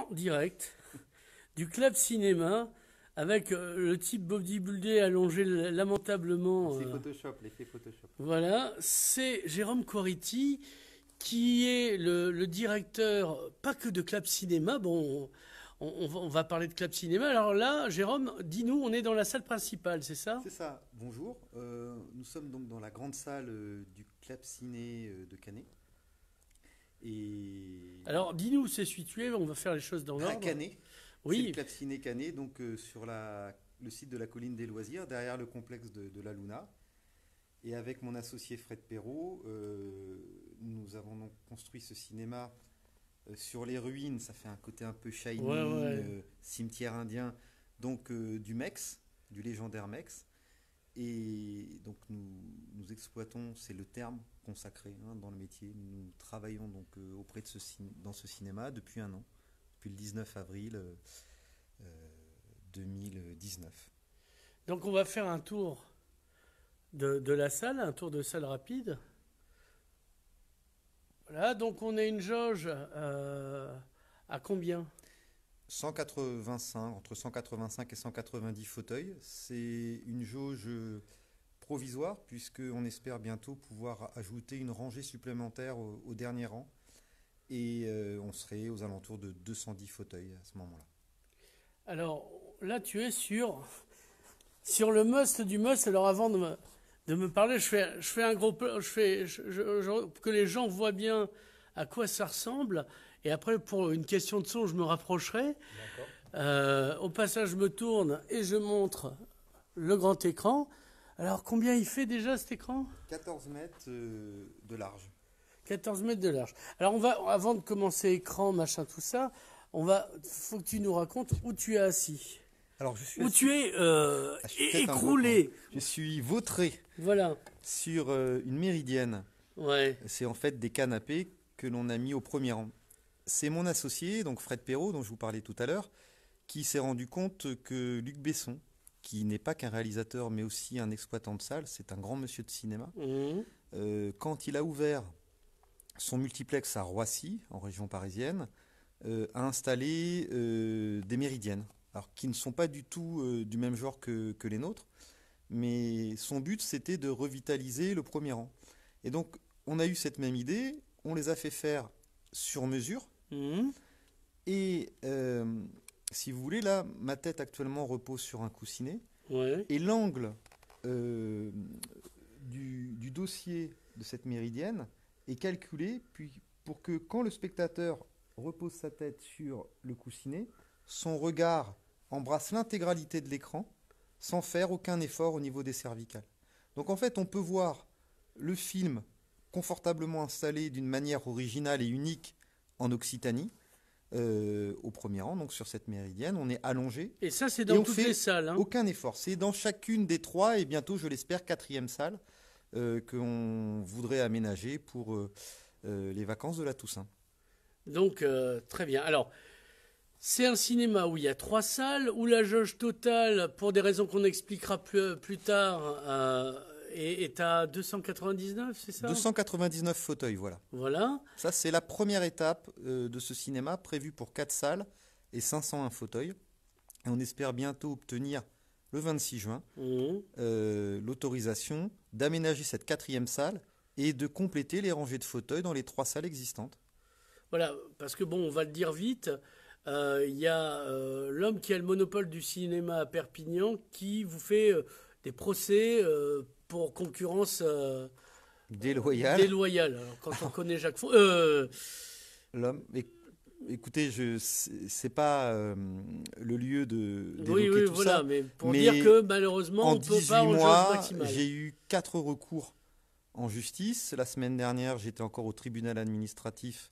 en direct du Club Cinéma avec le type bodybuildé allongé lamentablement. C'est Photoshop, l'effet Photoshop. Voilà, c'est Jérôme Coriti qui est le directeur, pas que de Club Cinéma. Bon, on va parler de Club Cinéma. Alors là, Jérôme, dis-nous, on est dans la salle principale, c'est ça? C'est ça, bonjour. Nous sommes donc dans la grande salle du Club Ciné de Canet. Et Alors, dis-nous où c'est situé, on va faire les choses dans à l'ordre. Canet, c'est Oui, le Club Ciné Canet, donc sur le site de la colline des loisirs, derrière le complexe de la Luna. Et avec mon associé Fred Perrault, nous avons donc construit ce cinéma sur les ruines. Ça fait un côté un peu shiny, Ouais. cimetière indien, donc du Mex, du légendaire Mex. Et donc nous exploitons, c'est le terme consacré dans le métier. Nous travaillons donc auprès de dans ce cinéma depuis un an, depuis le 19 avril 2019. Donc on va faire un tour de la salle, un tour de salle rapide. Voilà, donc on a une jauge à combien? 185, entre 185 et 190 fauteuils. C'est une jauge provisoire puisqu'on espère bientôt pouvoir ajouter une rangée supplémentaire au dernier rang. Et on serait aux alentours de 210 fauteuils à ce moment-là. Alors là, tu es sur le must du must. Alors avant de me parler, je fais un gros plan, que les gens voient bien à quoi ça ressemble. Et après, pour une question de son, je me rapprocherai. Au passage, je me tourne et je montre le grand écran. Alors, combien il fait déjà cet écran? 14 mètres de large. 14 mètres de large. Alors, avant de commencer écran, machin, tout ça, faut que tu nous racontes où tu es assis. Alors, je suis Où assis- tu es Ah, je suis peut-être un peu écroulé. grand. Je suis vautré Voilà. sur une méridienne. Ouais. C'est en fait des canapés que l'on a mis au premier rang. C'est mon associé, donc Fred Perrault, dont je vous parlais tout à l'heure, qui s'est rendu compte que Luc Besson, qui n'est pas qu'un réalisateur mais aussi un exploitant de salle, c'est un grand monsieur de cinéma, Mmh. quand il a ouvert son multiplex à Roissy, en région parisienne, a installé des méridiennes, alors qui ne sont pas du tout du même genre que les nôtres, mais son but c'était de revitaliser le premier rang. Et donc on a eu cette même idée, on les a fait faire sur mesure, Mmh. et si vous voulez, là, ma tête actuellement repose sur un coussinet, Ouais. et l'angle euh, du dossier de cette méridienne est calculé pour que quand le spectateur repose sa tête sur le coussinet, son regard embrasse l'intégralité de l'écran sans faire aucun effort au niveau des cervicales. Donc en fait, on peut voir le film confortablement installé d'une manière originale et unique en Occitanie, au premier rang, donc sur cette méridienne, on est allongé. Et ça, c'est Et dans on toutes fait les salles. Hein. aucun effort. C'est dans chacune des trois et bientôt, je l'espère, quatrième salle qu'on voudrait aménager pour les vacances de la Toussaint. Donc, très bien. Alors, c'est un cinéma où il y a 3 salles, où la jauge totale, pour des raisons qu'on expliquera plus tard, est à 299, c'est ça? 299 fauteuils, voilà. Voilà. Ça, c'est la première étape de ce cinéma prévu pour 4 salles et 501 fauteuils. Et on espère bientôt obtenir, le 26 juin, Mmh. l'autorisation d'aménager cette quatrième salle et de compléter les rangées de fauteuils dans les 3 salles existantes. Voilà, parce que bon, on va le dire vite, il y a l'homme qui a le monopole du cinéma à Perpignan qui vous fait des procès pour concurrence Déloyal. déloyale. Alors, quand on connaît Jacques Faux... L'homme. Écoutez, c'est pas le lieu d'évoquer oui, oui, tout voilà, ça. mais pour Mais dire que malheureusement, en on ne peut 18 pas en jauge mois, maximale. j'ai eu 4 recours en justice. La semaine dernière, j'étais encore au tribunal administratif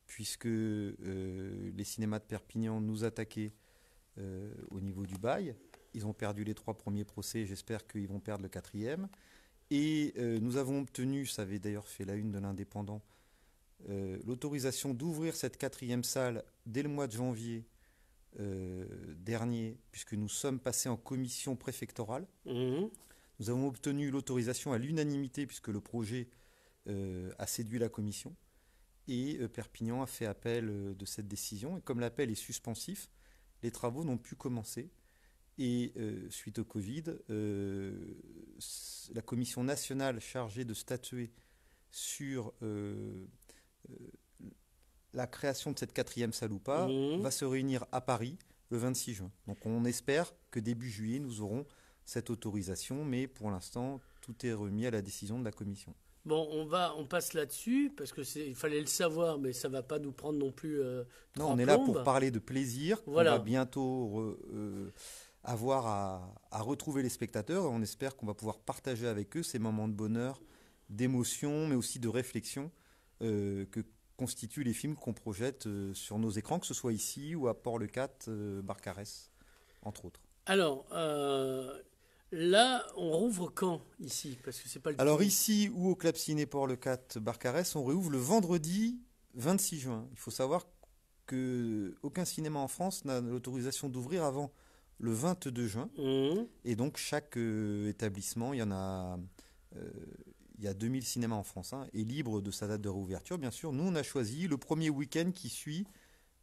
puisque les cinémas de Perpignan nous attaquaient au niveau du bail. Ils ont perdu les 3 premiers procès. J'espère qu'ils vont perdre le 4e. Et nous avons obtenu, ça avait d'ailleurs fait la une de l'Indépendant, l'autorisation d'ouvrir cette 4e salle dès le mois de janvier dernier, puisque nous sommes passés en commission préfectorale. Mmh. Nous avons obtenu l'autorisation à l'unanimité, puisque le projet a séduit la commission. Et Perpignan a fait appel de cette décision. Et comme l'appel est suspensif, les travaux n'ont pu commencer. Et suite au Covid, la commission nationale chargée de statuer sur la création de cette quatrième Saloupa va se réunir à Paris le 26 juin. Donc on espère que début juillet, nous aurons cette autorisation, mais pour l'instant, tout est remis à la décision de la commission. Bon, on passe là-dessus, parce il fallait le savoir, mais ça ne va pas nous prendre non plus non, on est là pour parler de plaisir. Voilà. On va bientôt avoir à retrouver les spectateurs, et on espère qu'on va pouvoir partager avec eux ces moments de bonheur, d'émotion, mais aussi de réflexion que constituent les films qu'on projette sur nos écrans, que ce soit ici ou à Port-le-Cat, Barcarès, entre autres. Alors, là, on rouvre quand, ici? Parce que c'est pas le Alors tout. ici ou au Club Ciné Port-le-Cat, Barcarès, on réouvre le vendredi 26 juin. Il faut savoir qu'aucun cinéma en France n'a l'autorisation d'ouvrir avant le 22 juin. Et donc chaque établissement, il y a 2000 cinémas en France, est libre de sa date de réouverture, bien sûr. Nous, on a choisi le premier week-end qui suit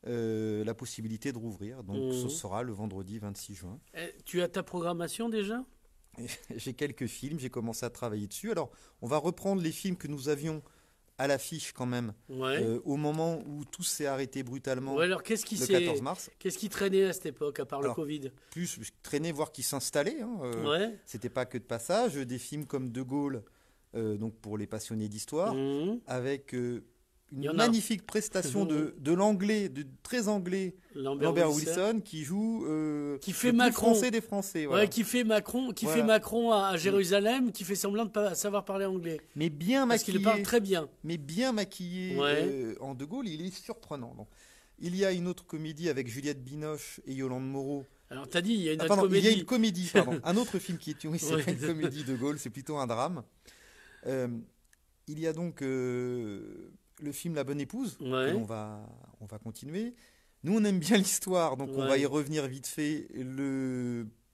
la possibilité de rouvrir. Donc ce sera le vendredi 26 juin. Tu as ta programmation déjà? J'ai quelques films, j'ai commencé à travailler dessus. Alors, on va reprendre les films que nous avions à l'affiche quand même, au moment où tout s'est arrêté brutalement, alors, le 14 mars. Qu'est-ce qui traînait à cette époque, à part le Covid? Plus traîner, voir qui s'installait. C'était pas que de passage. Des films comme De Gaulle, donc pour les passionnés d'histoire, avec une magnifique prestation de l'anglais, de très anglais, Lambert Wilson, qui joue qui fait Macron, français des Français. Voilà. Qui fait Macron à Jérusalem, qui fait semblant de pas savoir parler anglais. Mais bien parce maquillé. Parce qu'il parle très bien. Mais bien maquillé en De Gaulle, il est surprenant. Donc, il y a une autre comédie avec Juliette Binoche et Yolande Moreau. Alors, t'as dit, il y a une autre comédie. Il y a une comédie, pardon. Un autre film qui est oui, c'est pas une comédie De Gaulle, c'est plutôt un drame. Il y a donc le film La Bonne Épouse, on va continuer. Nous, on aime bien l'histoire, donc on va y revenir vite fait.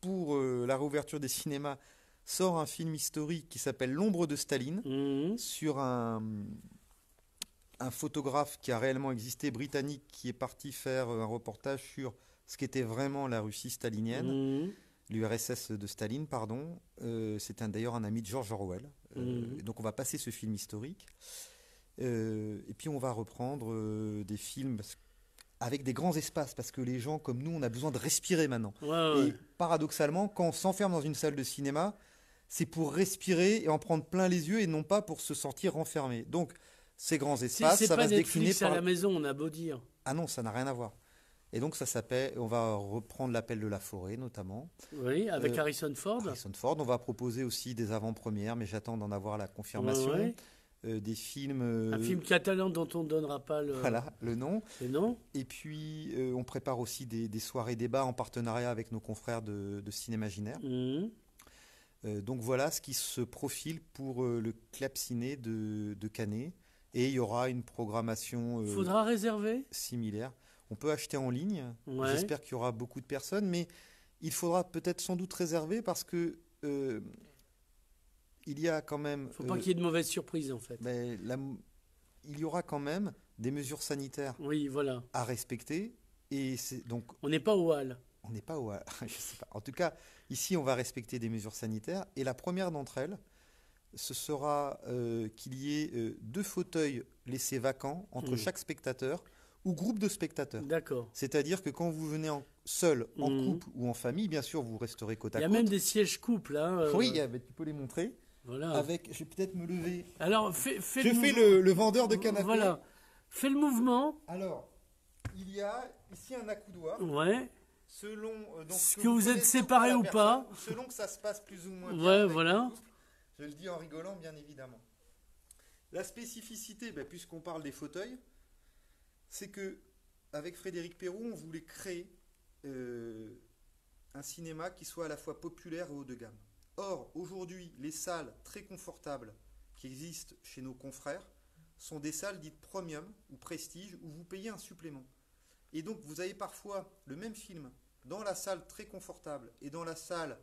Pour la réouverture des cinémas, sort un film historique qui s'appelle L'ombre de Staline, sur un photographe qui a réellement existé, britannique, qui est parti faire un reportage sur ce qu'était vraiment la Russie stalinienne, l'URSS de Staline, pardon. C'est d'ailleurs un ami de George Orwell. Donc on va passer ce film historique. Et puis on va reprendre des films avec des grands espaces, parce que les gens comme nous, on a besoin de respirer maintenant. Et paradoxalement, quand on s'enferme dans une salle de cinéma, c'est pour respirer et en prendre plein les yeux, et non pas pour se sentir renfermé. Donc ces grands espaces, ça va se décliner par... à la maison, on a beau dire. Ah non, ça n'a rien à voir. Et donc ça s'appelle, on va reprendre L'Appel de la forêt notamment. Oui, avec Harrison Ford. Harrison Ford, on va proposer aussi des avant-premières, mais j'attends d'en avoir la confirmation. Des films... un film catalan dont on ne donnera pas le nom. Le nom. Et puis on prépare aussi des soirées débats en partenariat avec nos confrères de Cinémaginaire. Donc voilà ce qui se profile pour le Club Ciné de Canet. Et il y aura une programmation faudra réserver similaire. On peut acheter en ligne. J'espère qu'il y aura beaucoup de personnes, mais il faudra peut-être sans doute réserver, parce que il y a quand même... Faut pas qu'il y ait de mauvaises surprises, en fait. Il y aura quand même des mesures sanitaires à respecter. Et donc, on n'est pas au hall. On n'est pas au hall. Je sais pas. En tout cas, ici, on va respecter des mesures sanitaires. Et la première d'entre elles, ce sera qu'il y ait 2 fauteuils laissés vacants entre chaque spectateur ou groupe de spectateurs. D'accord. C'est-à-dire que quand vous venez seul, en couple ou en famille, bien sûr, vous resterez côte à côte. Il y a même des sièges couples. Oui, tu peux les montrer. Voilà. Je vais peut-être me lever. Alors, je fais le vendeur de canapé. Voilà. Fais le mouvement. Alors, il y a ici un accoudoir. Selon ce que vous êtes séparés ou pas. Selon que ça se passe plus ou moins bien. Voilà. Je le dis en rigolant, bien évidemment. La spécificité, puisqu'on parle des fauteuils, c'est que avec Frédéric Perroux, on voulait créer un cinéma qui soit à la fois populaire et haut de gamme. Or, aujourd'hui, les salles très confortables qui existent chez nos confrères sont des salles dites premium ou prestige, où vous payez un supplément. Et donc, vous avez parfois le même film dans la salle très confortable et dans la salle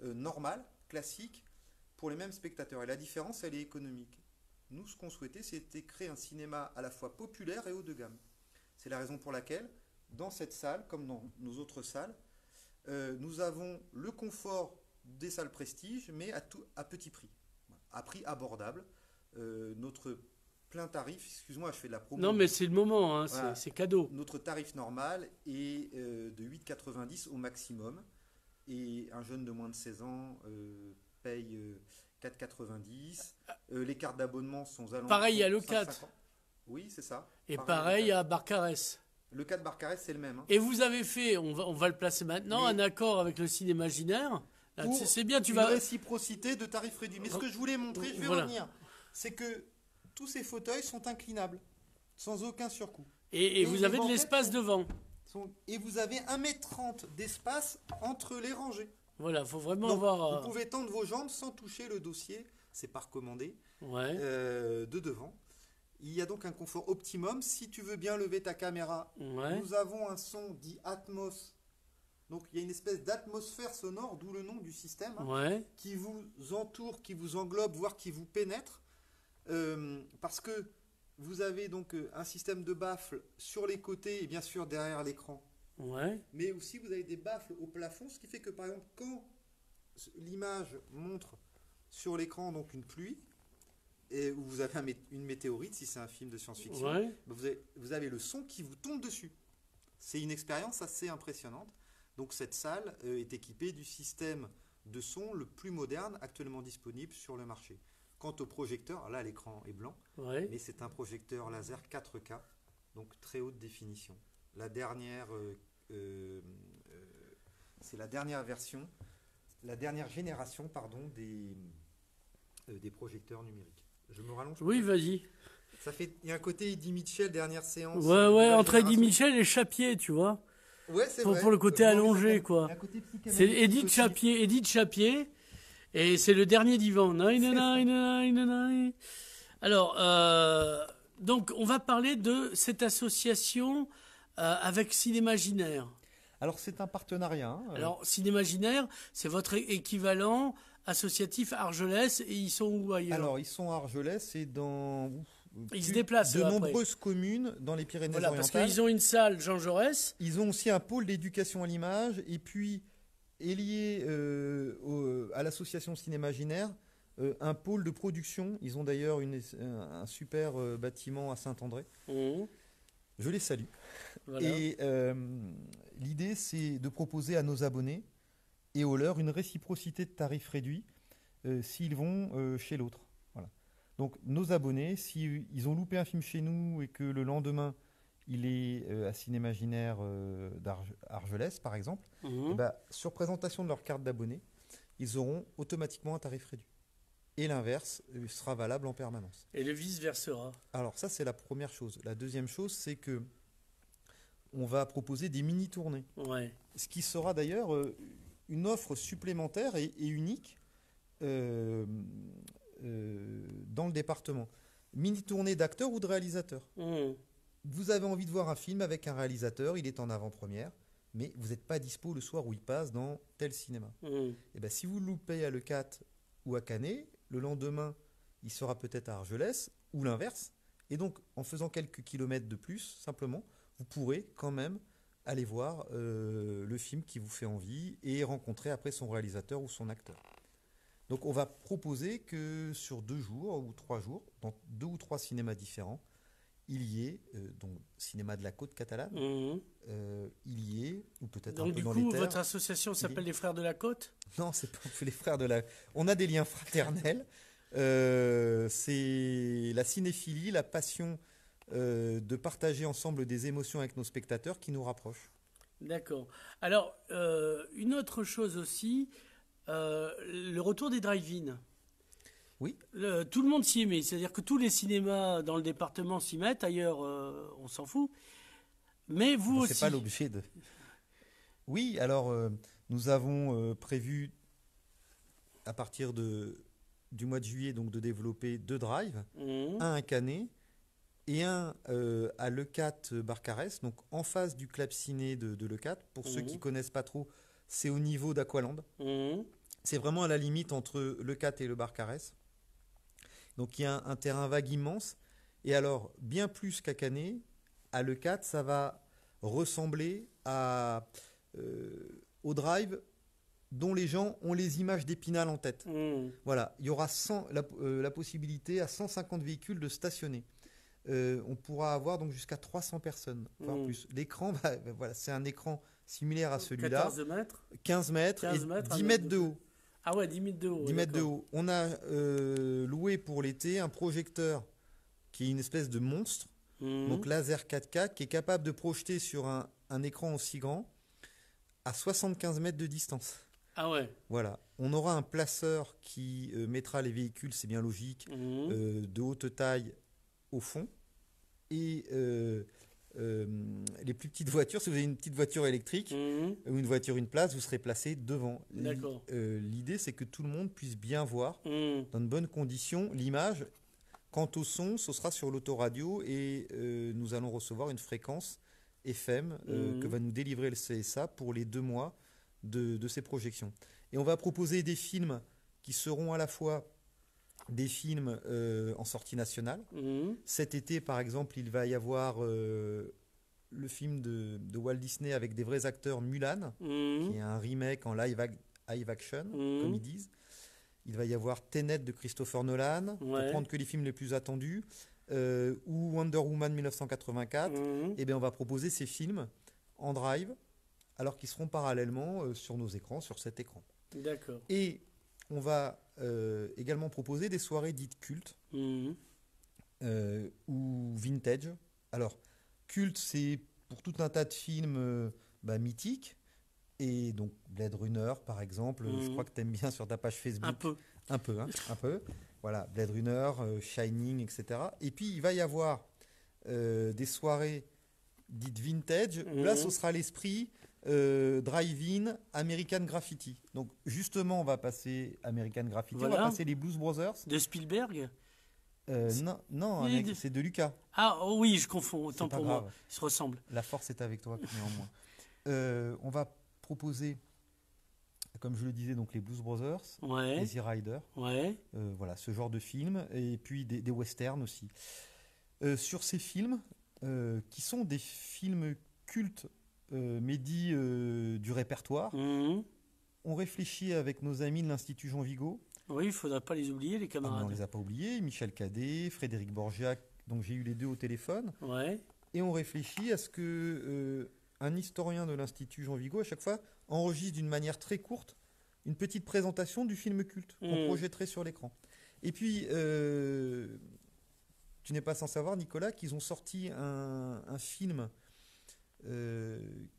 normale, classique, pour les mêmes spectateurs. Et la différence, elle est économique. nous, ce qu'on souhaitait, c'était créer un cinéma à la fois populaire et haut de gamme. C'est la raison pour laquelle, dans cette salle, comme dans nos autres salles, nous avons le confort des salles prestige, mais à petit prix, à prix abordable. Notre plein tarif, excuse-moi, je fais de la promo. Non, mais c'est le moment, hein, Voilà. c'est cadeau. Notre tarif normal est de 8,90 au maximum. Et un jeune de moins de 16 ans paye 4,90. Les cartes d'abonnement sont aux alentours. Pareil à de Leucate. 5,50. Oui, c'est ça. Et pareil à Barcarès. Le 4 Barcarès, c'est le même. Hein. Et vous avez fait, on va le placer maintenant, un accord avec le Cinémaginaire. Là, Pour c'est bien, tu une vas. réciprocité de tarifs réduits. Mais ce que je voulais montrer, je vais Voilà. revenir, c'est que tous ces fauteuils sont inclinables, sans aucun surcoût. Et vous les avez de banquettes l'espace devant. Et vous avez 1,30 m d'espace entre les rangées. Voilà, faut vraiment Donc, avoir. vous pouvez tendre vos jambes sans toucher le dossier, c'est pas recommandé, Ouais. de devant. Il y a donc un confort optimum. Si tu veux bien lever ta caméra, Ouais. nous avons un son dit Atmos. Donc il y a une espèce d'atmosphère sonore, d'où le nom du système, hein, Ouais. qui vous entoure, qui vous englobe, voire qui vous pénètre. Parce que vous avez donc un système de baffles sur les côtés et bien sûr derrière l'écran. Ouais. Mais aussi vous avez des baffles au plafond, ce qui fait que par exemple quand l'image montre sur l'écran donc une pluie, et où vous avez une météorite, si c'est un film de science-fiction, Ouais. vous avez le son qui vous tombe dessus. C'est une expérience assez impressionnante. Donc cette salle est équipée du système de son le plus moderne actuellement disponible sur le marché. Quant au projecteur, là l'écran est blanc, Ouais. mais c'est un projecteur laser 4K, donc très haute définition. La dernière, c'est la dernière version, la dernière génération, pardon, des projecteurs numériques. Je me rallonge. Oui, vas-y. Ça fait, il y a un côté Eddie Mitchell, dernière séance. Ouais, nouvelle entre Eddie génération. Mitchell et Chapier, tu vois. Ouais, c'est Pour, vrai. pour le côté allongé, quoi. Il y a un côté C'est psychanalytique Edith aussi. Chapier, et c'est le dernier divan. Alors, donc, on va parler de cette association avec Cinémaginaire. Alors c'est un partenariat. Hein, Alors, Cinémaginaire, c'est votre équivalent associatif Argelès, et ils sont où ailleurs? Alors ils sont à Argelès et dans Ils se déplacent, de eux, après. nombreuses communes dans les Voilà, parce Pyrénées-Orientales. qu'ils ont une salle Jean Jaurès. Ils ont aussi un pôle d'éducation à l'image et puis est lié à l'association Cinémaginaire, un pôle de production. Ils ont d'ailleurs un super bâtiment à Saint-André. Mmh, Je les salue. voilà. Et l'idée, c'est de proposer à nos abonnés et aux leurs une réciprocité de tarifs réduits s'ils vont chez l'autre. Voilà. Donc nos abonnés, s'ils ont loupé un film chez nous et que le lendemain, il est à Cinémaginaire d'Argelès, par exemple, Mmh. eh ben, sur présentation de leur carte d'abonné, ils auront automatiquement un tarif réduit. Et l'inverse sera valable en permanence. Et le vice-versera. Alors ça, c'est la première chose. La deuxième chose, c'est que on va proposer des mini-tournées. Ouais. Ce qui sera d'ailleurs une offre supplémentaire et unique dans le département. Mini-tournée d'acteurs ou de réalisateurs. Mmh. Vous avez envie de voir un film avec un réalisateur, il est en avant-première, mais vous n'êtes pas dispo le soir où il passe dans tel cinéma. Mmh. Et ben, si vous le loupez à Leucate ou à Canet, le lendemain, il sera peut-être à Argelès ou l'inverse. Et donc, en faisant quelques kilomètres de plus, simplement, vous pourrez quand même aller voir le film qui vous fait envie et rencontrer après son réalisateur ou son acteur. Donc, on va proposer que sur 2 jours ou 3 jours, dans 2 ou 3 cinémas différents, il y ait, donc cinéma de la côte catalane, Mmh. il y ait, ou peut-être un Donc peu du dans coup, les terres. votre association s'appelle les Frères de la Côte? Non, c'est pas les frères de la. On a des liens fraternels. C'est la cinéphilie, la passion de partager ensemble des émotions avec nos spectateurs qui nous rapprochent. D'accord. Alors, une autre chose aussi, le retour des drive-in. Oui. Tout le monde s'y est mis, c'est-à-dire que tous les cinémas dans le département s'y mettent, ailleurs on s'en fout. Mais vous aussi. C'est pas l'objet de. Oui, alors nous avons prévu à partir du mois de juillet donc de développer 2 drives, Mmh. un à Canet et un à Leucate Barcarès, donc en face du club ciné de Leucate. Pour ceux qui connaissent pas trop, c'est au niveau d'Aqualand. Mmh. C'est vraiment à la limite entre Leucate et le Barcarès. Donc il y a un terrain vague immense. Et alors, bien plus qu'à Canet, à l'E4, ça va ressembler au Drive dont les gens ont les images d'Épinal en tête. Voilà, il y aura la possibilité à 150 véhicules de stationner. On pourra avoir donc jusqu'à 300 personnes, voire plus. L'écran, voilà, c'est un écran similaire à celui-là. 14 mètres 15 mètres et 10 mètres de haut. Ah ouais, 10 mètres de haut. 10 mètres de haut. On a loué pour l'été un projecteur qui est une espèce de monstre, donc laser 4K, qui est capable de projeter sur un écran aussi grand à 75 mètres de distance. Ah ouais. Voilà. On aura un placeur qui mettra les véhicules, c'est bien logique, de haute taille au fond. Et les plus petites voitures, si vous avez une petite voiture électrique ou une voiture une place, vous serez placé devant. D'accord. L'idée, c'est que tout le monde puisse bien voir dans de bonnes conditions l'image. Quant au son, ce sera sur l'autoradio et nous allons recevoir une fréquence FM que va nous délivrer le CSA pour les 2 mois de ces projections. Et on va proposer des films qui seront à la fois des films en sortie nationale. Cet été, par exemple, il va y avoir le film de Walt Disney avec des vrais acteurs, Mulan, qui est un remake en live action, comme ils disent. Il va y avoir Tenet de Christopher Nolan, pour prendre que les films les plus attendus, ou Wonder Woman 1984. Et bien, on va proposer ces films en drive, alors qu'ils seront parallèlement sur nos écrans, sur cet écran. D'accord. Et on va également proposer des soirées dites cultes ou vintage. Alors, culte, c'est pour tout un tas de films mythiques. Et donc Blade Runner, par exemple, je crois que tu aimes bien sur ta page Facebook. Un peu. Un peu. Voilà, Blade Runner, Shining, etc. Et puis, il va y avoir des soirées dites vintage, où là, ce sera l'esprit drive-in, American Graffiti. Donc, justement, on va passer American Graffiti, voilà. On va passer les Blues Brothers. De Spielberg Non, c'est de Lucas. Ah oui, je confonds, autant pour moi. Ils se ressemblent. La force est avec toi, néanmoins. On va proposer, comme je le disais, donc les Blues Brothers, Easy Rider, voilà, ce genre de films, et puis des westerns aussi. Sur ces films, qui sont des films cultes, mais dits du répertoire, on réfléchit avec nos amis de l'Institut Jean Vigo. Oui, il ne faudra pas les oublier, les camarades. On ne les a pas oubliés, Michel Cadet, Frédéric Borgia, donc j'ai eu les 2 au téléphone. Et on réfléchit à ce que un historien de l'Institut Jean Vigo, à chaque fois, enregistre d'une manière très courte une petite présentation du film culte qu'on projetterait sur l'écran. Et puis, tu n'es pas sans savoir, Nicolas, qu'ils ont sorti un film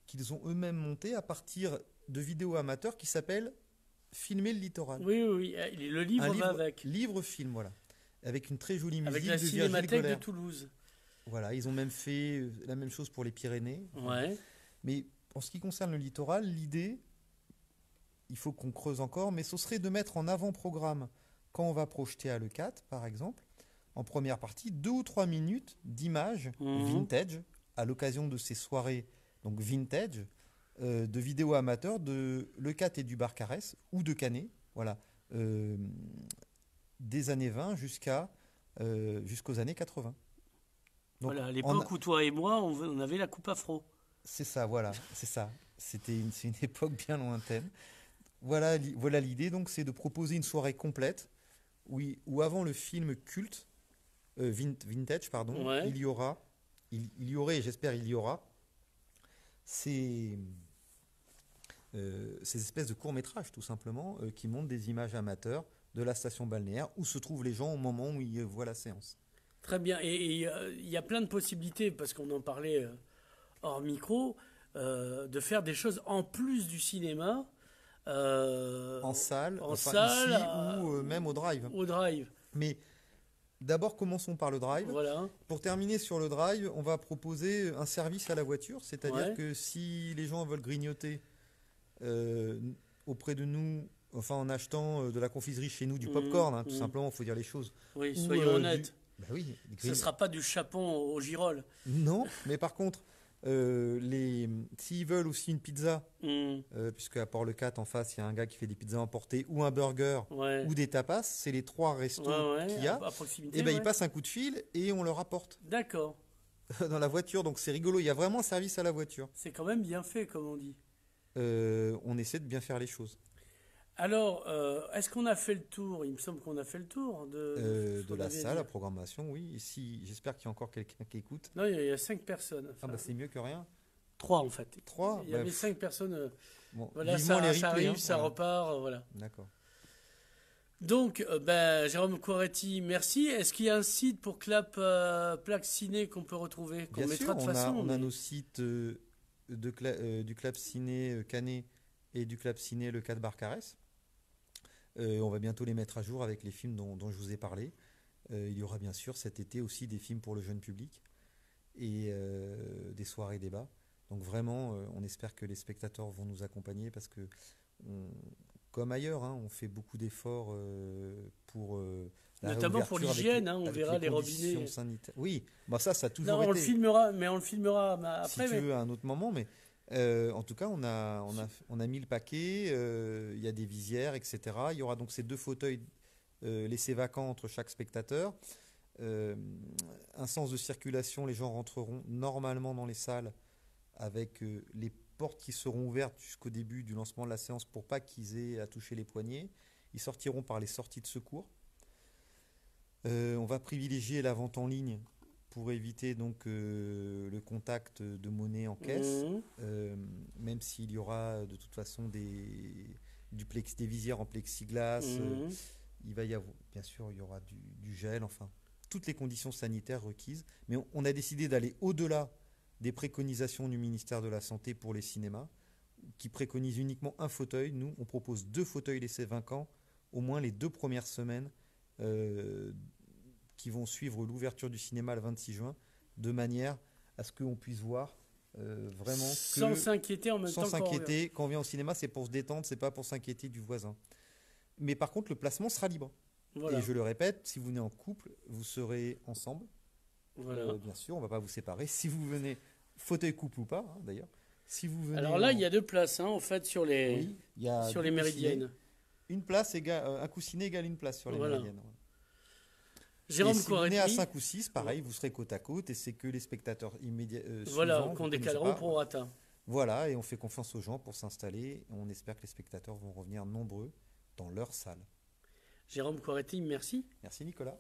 qu'ils ont eux-mêmes monté à partir de vidéos amateurs qui s'appelle Filmer le littoral. Oui, le livre va avec. Livre-film, voilà. Avec une très jolie musique avec la Cinémathèque de Toulouse. Voilà, ils ont même fait la même chose pour les Pyrénées. Mais en ce qui concerne le littoral, l'idée, il faut qu'on creuse encore, mais ce serait de mettre en avant-programme, quand on va projeter à l'E4, par exemple, en première partie, 2 ou 3 minutes d'images vintage, à l'occasion de ces soirées donc vintage, de vidéos amateurs de l'E4 et du Barcarès, ou de Canet, voilà, des années 20 jusqu'aux années 80. Donc, voilà, à l'époque où toi et moi, on avait la coupe afro. C'est ça, voilà, c'est ça. C'est une époque bien lointaine. Voilà l'idée, donc, c'est de proposer une soirée complète, où avant le film culte, vintage, pardon, il y aurait, j'espère il y aura, ces espèces de courts-métrages, tout simplement, qui montrent des images amateurs de la station balnéaire, où se trouvent les gens au moment où ils voient la séance. Très bien, et il y a plein de possibilités, parce qu'on en parlait hors micro, de faire des choses en plus du cinéma. En salle, ici ou même au drive. Au drive. Mais d'abord, commençons par le drive. Voilà. Pour terminer sur le drive, on va proposer un service à la voiture, c'est-à-dire que si les gens veulent grignoter auprès de nous, enfin en achetant de la confiserie chez nous, du popcorn, tout simplement, il faut dire les choses. Oui, soyons honnêtes. Bah oui, ce ne sera pas du chapon au girolles. Non, mais par contre, S'ils veulent aussi une pizza, puisque à Port-le-Cat en face, il y a un gars qui fait des pizzas emportées ou un burger Ouais. ou des tapas, c'est les 3 restos qu'il y a. À proximité. Et ben Ouais. ils passent un coup de fil et on leur apporte D'accord. dans la voiture. Donc c'est rigolo. Il y a vraiment un service à la voiture. C'est quand même bien fait, comme on dit. On essaie de bien faire les choses. Alors, est-ce qu'on a fait le tour? Il me semble qu'on a fait le tour de ce De qu'on la avait à salle, la dire. programmation, oui. Ici, j'espère qu'il y a encore quelqu'un qui écoute. Non, il y a 5 personnes. Ah Enfin, bah c'est mieux que rien. 3 en fait. 3, Il y avait 5 personnes. bon, Voilà, vivement les ça replays, arrive, hein, ça voilà. repart, voilà. D'accord. Donc, Jérôme Quaretti, merci. Est-ce qu'il y a un site pour Plaque Ciné qu'on peut retrouver, qu'on Bien mettra sûr, de on façon a mais- nos sites du Club Ciné Canet et du Club Ciné Le 4 Barcarès. On va bientôt les mettre à jour avec les films dont je vous ai parlé. Il y aura bien sûr cet été aussi des films pour le jeune public et des soirées débats. Donc vraiment, on espère que les spectateurs vont nous accompagner parce que, comme ailleurs, hein, on fait beaucoup d'efforts pour la Notamment pour réouverture l'hygiène, hein, on avec verra les conditions robinets. sanitaires. Oui, bah ça a toujours Non, on le été. filmera, mais on le filmera Si après. tu Mais... veux à un autre moment, mais en tout cas, on a mis le paquet, il y a des visières, etc. Il y aura donc ces 2 fauteuils laissés vacants entre chaque spectateur. Un sens de circulation, les gens rentreront normalement dans les salles avec les portes qui seront ouvertes jusqu'au début du lancement de la séance pour pas qu'ils aient à toucher les poignets. Ils sortiront par les sorties de secours. On va privilégier la vente en ligne pour éviter donc le contact de monnaie en caisse, même s'il y aura de toute façon des visières en plexiglas, il va y avoir, bien sûr, il y aura du gel, enfin, toutes les conditions sanitaires requises. Mais on a décidé d'aller au-delà des préconisations du ministère de la Santé pour les cinémas, qui préconise uniquement un fauteuil. Nous, on propose 2 fauteuils laissés vacants, au moins les 2 premières semaines qui vont suivre l'ouverture du cinéma le 26 juin, de manière à ce qu'on puisse voir vraiment sans s'inquiéter en même temps. sans s'inquiéter. Quand on vient au cinéma, c'est pour se détendre, c'est pas pour s'inquiéter du voisin. Mais par contre, le placement sera libre. Voilà. Et je le répète, si vous venez en couple, vous serez ensemble. Voilà. Bien sûr, on va pas vous séparer. Si vous venez, fauteuil couple ou pas, hein, d'ailleurs. Si vous venez Alors là, il y a 2 places, hein, en fait, sur les, oui, il y a sur les deux méridiennes. coussinets. Une place égale, un coussinet égale une place sur les Voilà. méridiennes. Jérôme et si vous venez à Quaretti, 5 ou 6, pareil, vous serez côte à côte et c'est que les spectateurs immédiats voilà, suivants, qu'on vous connaissez décaleront pas. pour Rata. Voilà, et on fait confiance aux gens pour s'installer. On espère que les spectateurs vont revenir nombreux dans leur salle. Jérôme Quaretti, merci. Merci Nicolas.